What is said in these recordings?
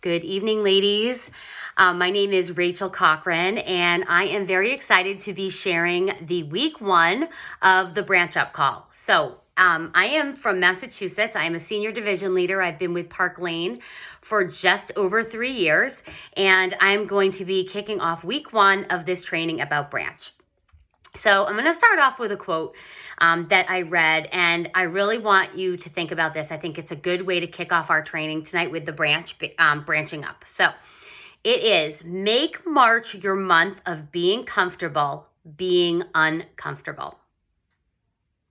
Good evening, ladies. My name is Rachel Cochran, and I am very excited to be sharing the week 1 of the Branch Up Call. So I am from Massachusetts. I am a senior division leader. I've been with Park Lane for just over 3 years, and I'm going to be kicking off week 1 of this training about Branch. So I'm going to start off with a quote that I read, and I really want you to think about this. I think it's a good way to kick off our training tonight with the branching up. So it is, make March your month of being comfortable, being uncomfortable.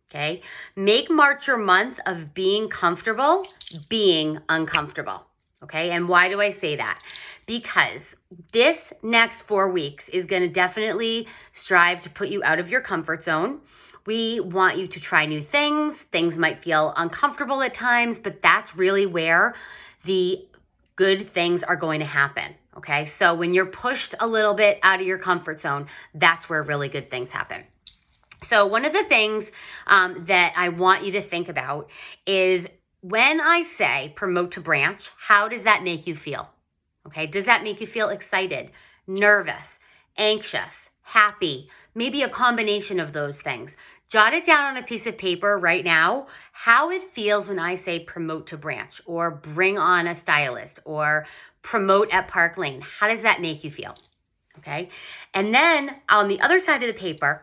Okay? Make March your month of being comfortable, being uncomfortable. Okay? And why do I say that? Because this next 4 weeks is going to definitely strive to put you out of your comfort zone. We want you to try new things. Things might feel uncomfortable at times, but that's really where the good things are going to happen. Okay, so when you're pushed a little bit out of your comfort zone, that's where really good things happen. So one of the things that I want you to think about is when I say promote to branch, how does that make you feel? Okay, does that make you feel excited, nervous, anxious, happy, maybe a combination of those things? Jot it down on a piece of paper right now, how it feels when I say promote to branch or bring on a stylist or promote at Park Lane. How does that make you feel? Okay, and then on the other side of the paper,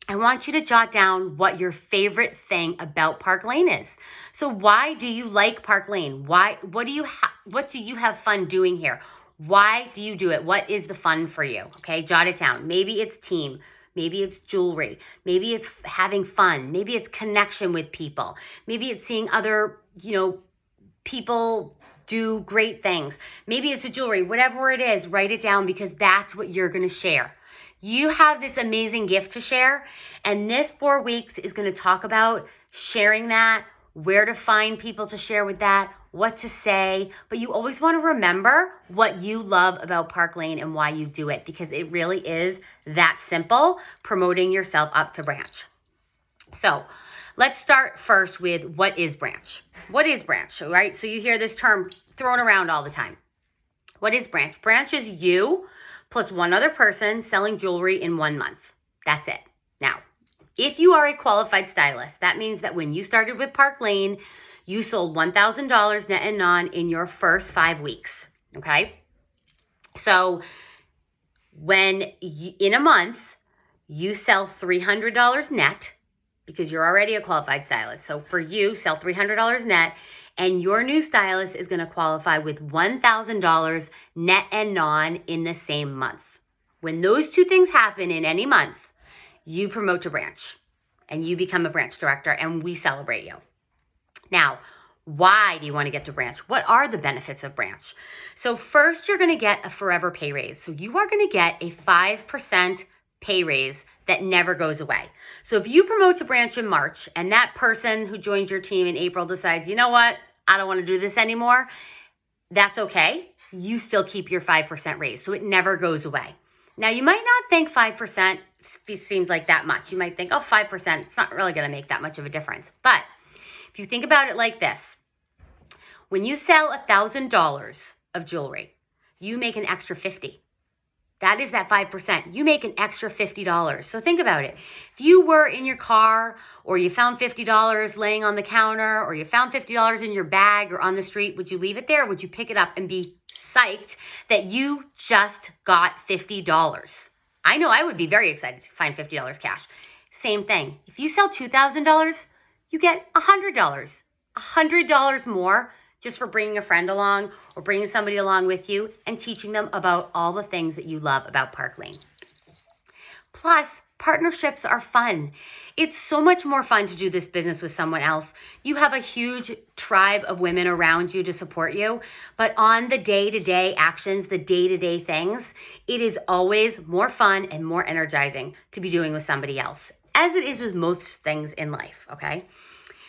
I want you to jot down what your favorite thing about Park Lane is. So why do you like Park Lane? What do you have fun doing here? Why do you do it? What is the fun for you? Okay, jot it down. Maybe it's team. Maybe it's jewelry. Maybe it's having fun. Maybe it's connection with people. Maybe it's seeing other, people do great things. Maybe it's the jewelry. Whatever it is, write it down because that's what you're going to share. You have this amazing gift to share, and this 4 weeks is going to talk about sharing that, where to find people to share with that, what to say, but you always want to remember what you love about Park Lane and why you do it, because it really is that simple, promoting yourself up to branch. So let's start first with what is branch? What is branch, right? So you hear this term thrown around all the time. What is branch? Branch is you plus one other person selling jewelry in 1 month. That's it. Now, if you are a qualified stylist, that means that when you started with Park Lane, you sold $1,000 net and non in your first 5 weeks, okay? So in a month, you sell $300 net because you're already a qualified stylist. So for you, sell $300 net, and your new stylist is going to qualify with $1,000 net and non in the same month. When those two things happen in any month, you promote to branch and you become a branch director and we celebrate you. Now, why do you want to get to branch? What are the benefits of branch? So first, you're going to get a forever pay raise. So you are going to get a 5% pay raise that never goes away. So if you promote to branch in March and that person who joined your team in April decides, you know what, I don't want to do this anymore, that's okay. You still keep your 5% raise. So it never goes away. Now, you might not think 5% seems like that much. You might think, 5%, it's not really going to make that much of a difference. But if you think about it like this, when you sell $1,000 of jewelry, you make an extra $50. That is that 5%. You make an extra $50. So think about it. If you were in your car or you found $50 laying on the counter or you found $50 in your bag or on the street, would you leave it there or would you pick it up and be psyched that you just got $50? I know I would be very excited to find $50 cash. Same thing. If you sell $2,000, you get $100. $100 more just for bringing a friend along or bringing somebody along with you and teaching them about all the things that you love about Park Lane. Plus, partnerships are fun. It's so much more fun to do this business with someone else. You have a huge tribe of women around you to support you, but on the day-to-day actions, the day-to-day things, it is always more fun and more energizing to be doing with somebody else, as it is with most things in life, okay?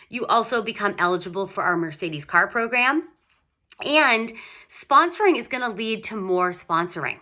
You also become eligible for our Mercedes car program, and sponsoring is going to lead to more sponsoring.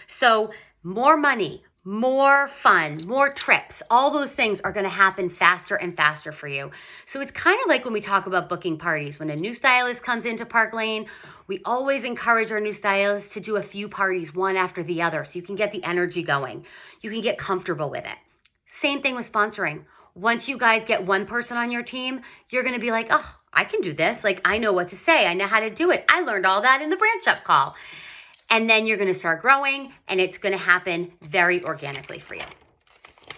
So more money, more fun, more trips, all those things are going to happen faster and faster for you. So it's kind of like when we talk about booking parties. When a new stylist comes into Park Lane, we always encourage our new stylists to do a few parties one after the other so you can get the energy going. You can get comfortable with it. Same thing with sponsoring. Once you guys get one person on your team, you're going to be like, oh, I can do this. Like, I know what to say. I know how to do it. I learned all that in the branch up call. And then you're going to start growing, and it's going to happen very organically for you.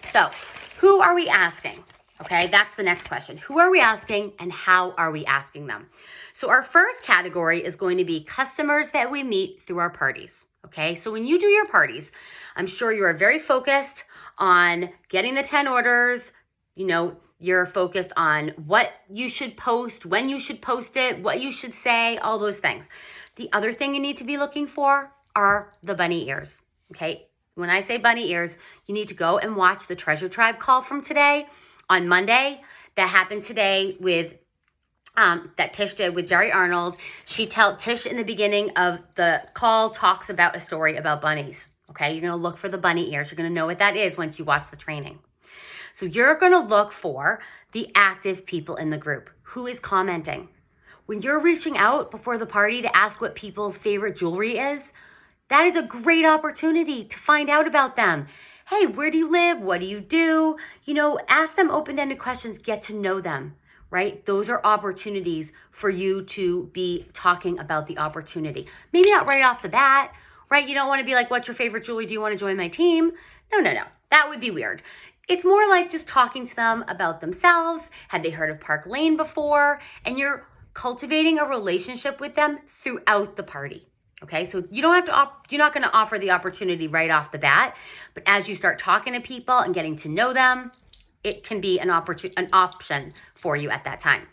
So who are we asking? Okay, that's the next question. Who are we asking, and how are we asking them? So our first category is going to be customers that we meet through our parties. Okay, so when you do your parties, I'm sure you are very focused on getting the 10 orders. You know, you're focused on what you should post, when you should post it, what you should say, all those things. The other thing you need to be looking for are the bunny ears, okay? When I say bunny ears, you need to go and watch the Treasure Tribe call from today on Monday that happened today with, that Tish did with Jerry Arnold. Tish in the beginning of the call talks about a story about bunnies, okay? You're gonna look for the bunny ears. You're gonna know what that is once you watch the training. So you're gonna look for the active people in the group. Who is commenting? When you're reaching out before the party to ask what people's favorite jewelry is, that is a great opportunity to find out about them. Hey, where do you live? What do you do? You know, ask them open-ended questions, get to know them, right? Those are opportunities for you to be talking about the opportunity. Maybe not right off the bat, right? You don't want to be like, what's your favorite jewelry? Do you want to join my team? No. That would be weird. It's more like just talking to them about themselves. Had they heard of Park Lane before? And you're cultivating a relationship with them throughout the party. Okay, so you don't have to, you're not going to offer the opportunity right off the bat, but as you start talking to people and getting to know them, it can be an option for you at that time.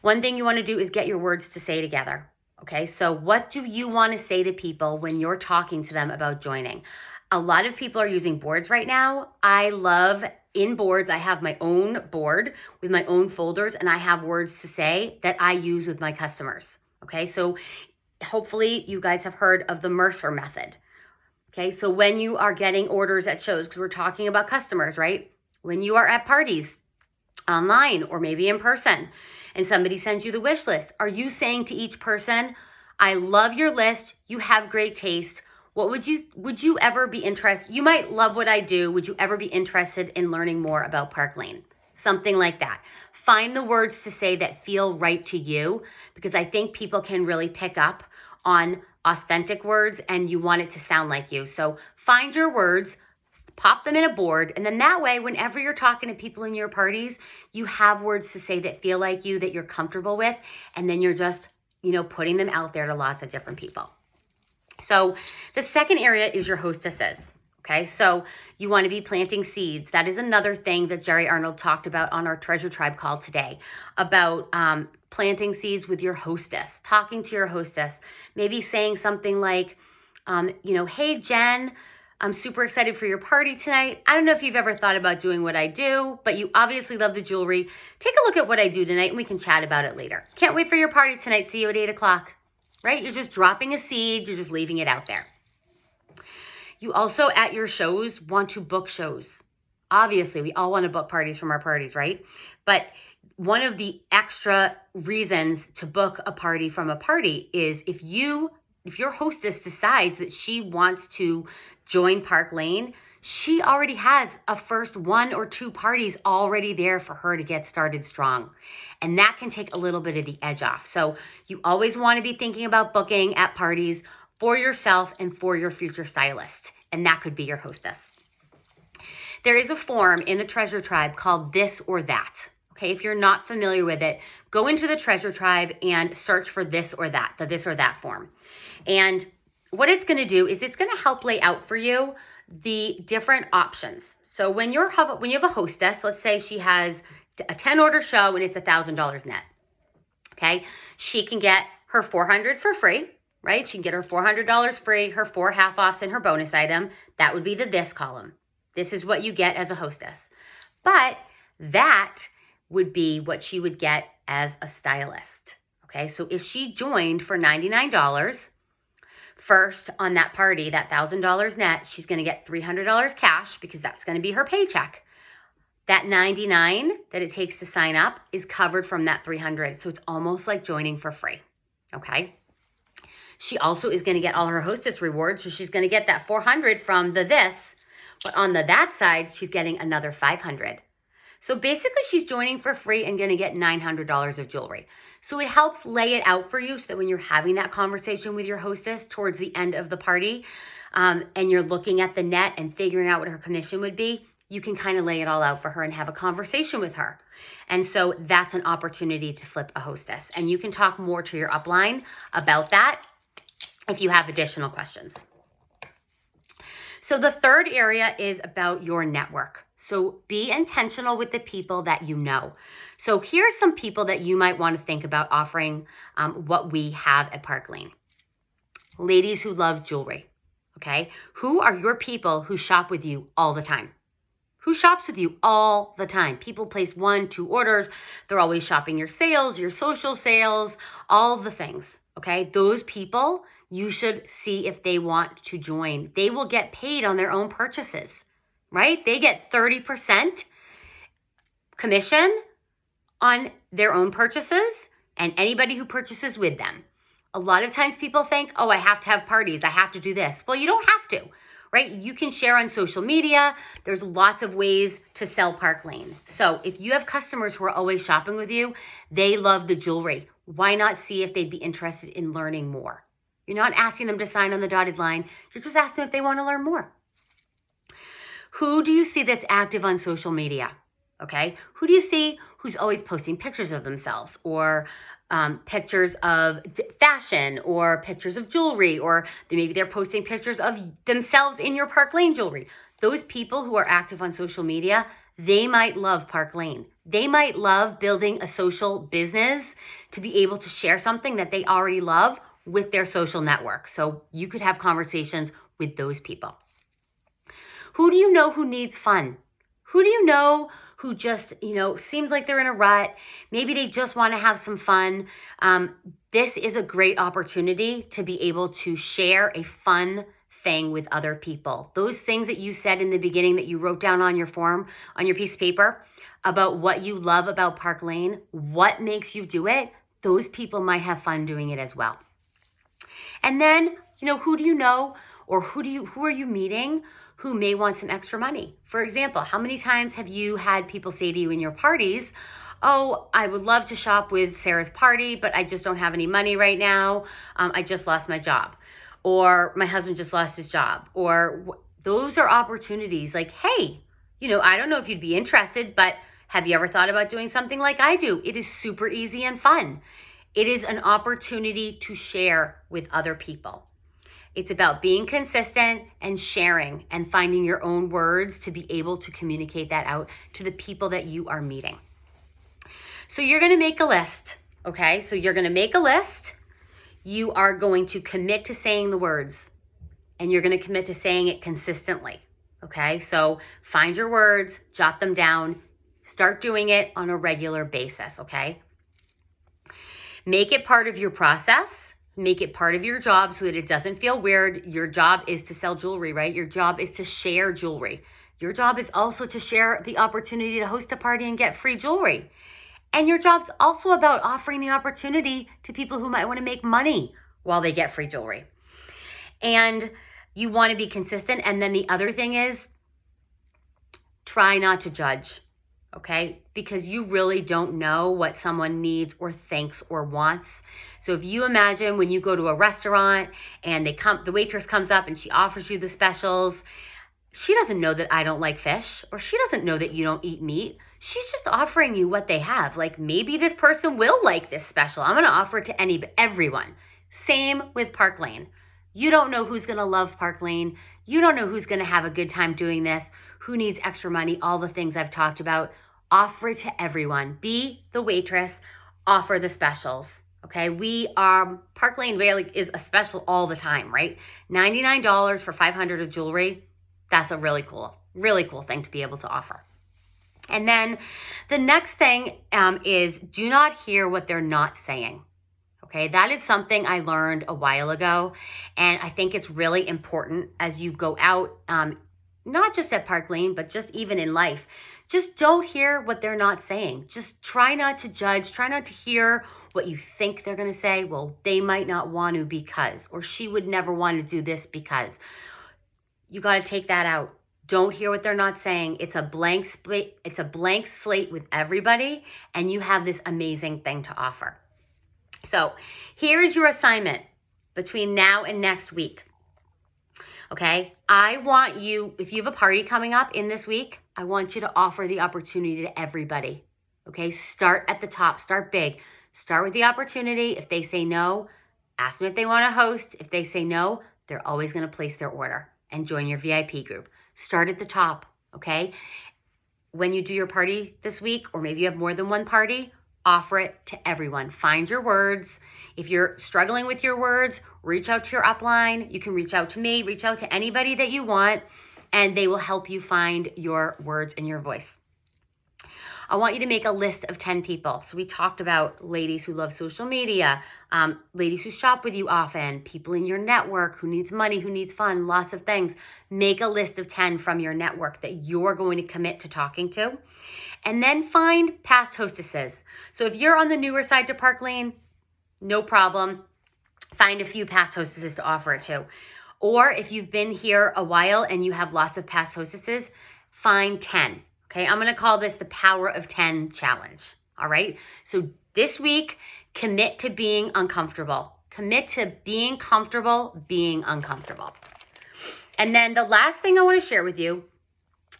One thing you want to do is get your words to say together. Okay, so what do you want to say to people when you're talking to them about joining? A lot of people are using boards right now. I love in boards, I have my own board with my own folders, and I have words to say that I use with my customers. Okay, so hopefully you guys have heard of the Mercer method. Okay, so when you are getting orders at shows, because we're talking about customers, right? When you are at parties online or maybe in person and somebody sends you the wish list, are you saying to each person, I love your list, you have great taste, would you ever be interested? You might love what I do. Would you ever be interested in learning more about Park Lane? Something like that. Find the words to say that feel right to you, because I think people can really pick up on authentic words and you want it to sound like you. So find your words, pop them in a board, and then that way, whenever you're talking to people in your parties, you have words to say that feel like you, that you're comfortable with, and then you're just, putting them out there to lots of different people. So the second area is your hostesses. Okay, so you want to be planting seeds. That is another thing that Jerry Arnold talked about on our Treasure Tribe call today, about planting seeds with your hostess, talking to your hostess, maybe saying something like, hey, Jen, I'm super excited for your party tonight. I don't know if you've ever thought about doing what I do, but you obviously love the jewelry. Take a look at what I do tonight and we can chat about it later. Can't wait for your party tonight. See you at 8 o'clock. Right? You're just dropping a seed. You're just leaving it out there. You also, at your shows, want to book shows. Obviously, we all want to book parties from our parties, right? But one of the extra reasons to book a party from a party is if your hostess decides that she wants to join Park Lane, she already has a first 1 or 2 parties already there for her to get started strong. And that can take a little bit of the edge off. So you always want to be thinking about booking at parties for yourself and for your future stylist. And that could be your hostess. There is a form in the Treasure Tribe called This or That. Okay, if you're not familiar with it, go into the Treasure Tribe and search for This or That, the This or That form. And what it's going to do is it's going to help lay out for you the different options. So when you have a hostess, let's say she has a 10 order show and it's $1,000 net. Okay, she can get her $400 for free, right? She can get her $400 free, her 4 half offs and her bonus item. That would be the this column. This is what you get as a hostess. But that would be what she would get as a stylist. Okay, so if she joined for $99, First, on that party, that $1,000 net, she's going to get $300 cash because that's going to be her paycheck. That $99 that it takes to sign up is covered from that $300. So it's almost like joining for free. Okay. She also is going to get all her hostess rewards. So she's going to get that $400 from the this, but on the that side, she's getting another $500. So basically she's joining for free and going to get $900 of jewelry. So it helps lay it out for you so that when you're having that conversation with your hostess towards the end of the party, and you're looking at the net and figuring out what her commission would be, you can kind of lay it all out for her and have a conversation with her. And so that's an opportunity to flip a hostess. And you can talk more to your upline about that if you have additional questions. So the third area is about your network. So be intentional with the people that you know. So here's some people that you might want to think about offering what we have at Park Lane. Ladies who love jewelry, okay? Who are your people who shop with you all the time? Who shops with you all the time? People place 1, 2 orders. They're always shopping your sales, your social sales, all of the things, okay? Those people, you should see if they want to join. They will get paid on their own purchases, right? They get 30% commission on their own purchases and anybody who purchases with them. A lot of times people think, oh, I have to have parties. I have to do this. Well, you don't have to. Right? You can share on social media. There's lots of ways to sell Park Lane. So if you have customers who are always shopping with you, they love the jewelry. Why not see if they'd be interested in learning more? You're not asking them to sign on the dotted line. You're just asking if they want to learn more. Who do you see that's active on social media? Okay. Who do you see who's always posting pictures of themselves or pictures of fashion or pictures of jewelry, or maybe they're posting pictures of themselves in your Park Lane jewelry. Those people who are active on social media, they might love Park Lane. They might love building a social business to be able to share something that they already love with their social network. So you could have conversations with those people. Who do you know who needs fun? Who do you know who just, seems like they're in a rut? Maybe they just want to have some fun. This is a great opportunity to be able to share a fun thing with other people. Those things that you said in the beginning that you wrote down on your form, on your piece of paper, about what you love about Park Lane, what makes you do it, those people might have fun doing it as well. And then, who do you know or who are you meeting who may want some extra money? For example, how many times have you had people say to you in your parties, oh, I would love to shop with Sarah's party, but I just don't have any money right now. I just lost my job, or my husband just lost his job, or those are opportunities like, hey, I don't know if you'd be interested, but have you ever thought about doing something like I do? It is super easy and fun. It is an opportunity to share with other people. It's about being consistent and sharing and finding your own words to be able to communicate that out to the people that you are meeting. So you're going to make a list, okay? So you're going to make a list. You are going to commit to saying the words, and you're going to commit to saying it consistently, okay? So find your words, jot them down, start doing it on a regular basis, okay? Make it part of your process. Make it part of your job so that it doesn't feel weird. Your job is to sell jewelry, right? Your job is to share jewelry. Your job is also to share the opportunity to host a party and get free jewelry. And your job's also about offering the opportunity to people who might want to make money while they get free jewelry. And you want to be consistent. And then the other thing is, try not to judge. Okay? Because you really don't know what someone needs or thinks or wants. So if you imagine when you go to a restaurant and the waitress comes up and she offers you the specials, she doesn't know that I don't like fish, or she doesn't know that you don't eat meat. She's just offering you what they have. Like, maybe this person will like this special. I'm going to offer it to everyone. Same with Park Lane. You don't know who's going to love Park Lane. You don't know who's going to have a good time doing this, who needs extra money, all the things I've talked about. Offer it to everyone. Be the waitress. Offer the specials. Okay, Park Lane Valley is a special all the time, right? $99 for $500 of jewelry. That's a really cool thing to be able to offer. And then the next thing is, do not hear what they're not saying. Okay, that is something I learned a while ago, and I think it's really important as you go out, not just at Park Lane, but just even in life. Just don't hear what they're not saying. Just try not to judge. Try not to hear what you think they're going to say. Well, they might not want to because, or she would never want to do this because. You got to take that out. Don't hear what they're not saying. It's a blank slate. It's a blank slate with everybody, and you have this amazing thing to offer. So here is your assignment between now and next week. Okay, I want you, if you have a party coming up in this week, I want you to offer the opportunity to everybody. Okay, start at the top, start big. Start with the opportunity. If they say no, ask them if they want to host. If they say no, they're always going to place their order and join your VIP group. Start at the top, okay? When you do your party this week, or maybe you have more than one party, offer it to everyone. Find your words. If you're struggling with your words, reach out to your upline. You can reach out to me, reach out to anybody that you want, and they will help you find your words and your voice. I want you to make a list of 10 people. So we talked about ladies who love social media, ladies who shop with you often, people in your network who needs money, who needs fun, lots of things. Make a list of 10 from your network that you're going to commit to talking to. And then find past hostesses. So if you're on the newer side to Park Lane, no problem. Find a few past hostesses to offer it to. Or if you've been here a while and you have lots of past hostesses, find 10. Okay, I'm going to call this the Power of 10 challenge. All right. So this week, commit to being uncomfortable. Commit to being comfortable, being uncomfortable. And then the last thing I want to share with you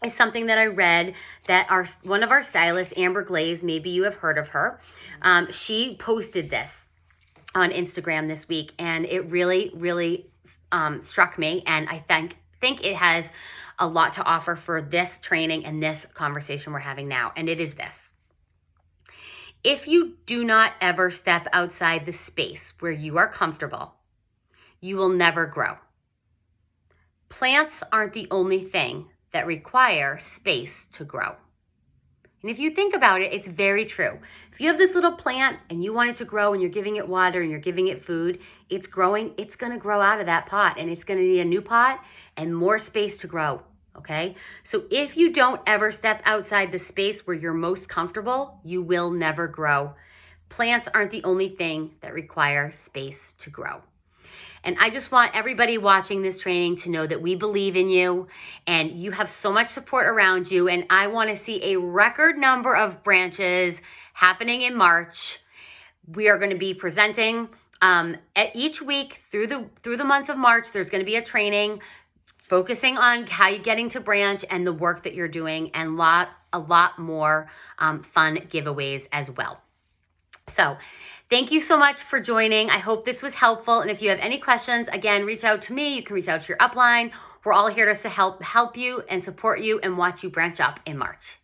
is something that I read that one of our stylists, Amber Glaze, maybe you have heard of her. She posted this on Instagram this week, and it really, really struck me. And I think it has a lot to offer for this training and this conversation we're having now. And it is this. If you do not ever step outside the space where you are comfortable, you will never grow. Plants aren't the only thing that require space to grow. And if you think about it, it's very true. If you have this little plant and you want it to grow and you're giving it water and you're giving it food, it's growing, it's going to grow out of that pot, and it's going to need a new pot and more space to grow. Okay? So if you don't ever step outside the space where you're most comfortable, you will never grow. Plants aren't the only thing that require space to grow. And I just want everybody watching this training to know that we believe in you and you have so much support around you. And I want to see a record number of branches happening in March. We are going to be presenting at each week through the month of March. There's going to be a training focusing on how you're getting to branch and the work that you're doing, and a lot more fun giveaways as well. So thank you so much for joining. I hope this was helpful. And if you have any questions, again, reach out to me. You can reach out to your upline. We're all here to help you and support you and watch you branch up in March.